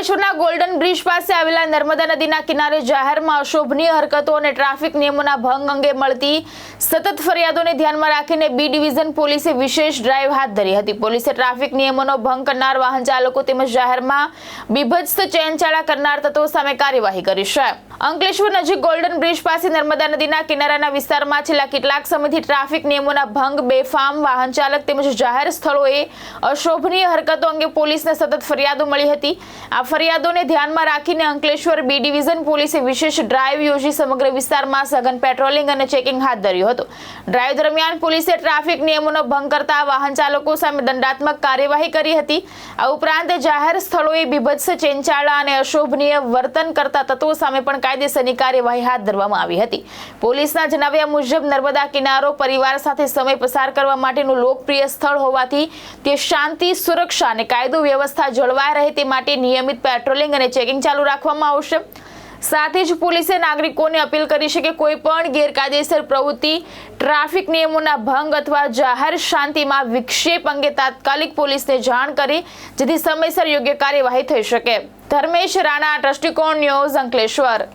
અંકલેશ્વરના golden bridge પાસે આવેલા નર્મદા નદીના કિનારે જાહેરમાં અશોભનીય હરકતો અને ટ્રાફિક નિયમોના ભંગ અંગે મળતી સતત ફરિયાદોને ધ્યાનમાં રાખીને બી ડિવિઝન પોલીસે વિશેષ ડ્રાઈવ હાથ ધરી હતી। પોલીસે ટ્રાફિક નિયમોનો ભંગ કરનાર વાહન ચાલકો તેમજ જાહેરમાં બીભત્સ ચેનચાળા કરનાર તત્વો સામે કાર્યવાહી કરી છે। અંકલેશ્વર નજીક ગોલ્ડન બ્રિજ પાસે નર્મદા નદીના કિનારાના વિસ્તારમાં છેલ્લા કેટલાક સમયથી ટ્રાફિક નિયમોના ભંગ, બેફામ વાહન ચાલક તેમજ જાહેર સ્થળોએ અશોભનીય હરકતો અંગે પોલીસને સતત ફરિયાદો મળી હતી। આ ફરિયાદોને ધ્યાનમાં રાખીને અંકલેશ્વર બી ડિવિઝન પોલીસે વિશેષ ડ્રાઈવ યોજી સમગ્ર વિસ્તારમાં સઘન પેટ્રોલિંગ અને ચેકિંગ હાથ ધર્યું હતું। ડ્રાઈવ દરમિયાન પોલીસે ટ્રાફિક નિયમોનો ભંગ કરતા વાહન ચાલકો સામે દંડાત્મક કાર્યવાહી કરી હતી। આ ઉપરાંત જાહેર સ્થળોએ બીભત્સ ચેનચાળા અને અશોભનીય વર્તન કરતા તત્વો સામે પણ કાયદેસરની કાર્યવાહી હાથ ધરવામાં આવી હતી। પોલીસના જણાવ્યા મુજબ નર્મદા કિનારો પરિવાર સાથે સમય પસાર કરવા માટેનું લોકપ્રિય સ્થળ હોવાથી તે શાંતિ, સુરક્ષા અને કાયદો વ્યવસ્થા જળવાઈ રહે તે માટે નિયમિત પેટ્રોલિંગ અને ચેકિંગ ચાલુ રાખવામાં આવશે। સાથે જ પોલીસે નાગરિકોને અપીલ કરી છે કે કોઈ પણ ગેરકાયદેસર પ્રવૃત્તિ, ટ્રાફિક નિયમોના ભંગ અથવા જાહેર શાંતિમાં વિક્ષેપ અંગે તાત્કાલિક પોલીસને જાણ કરી જેથી સમયસર યોગ્ય કાર્યવાહી થઈ શકે। ધર્મેશ રાણા, દ્રષ્ટિકોણ ન્યૂઝ, અંકલેશ્વર।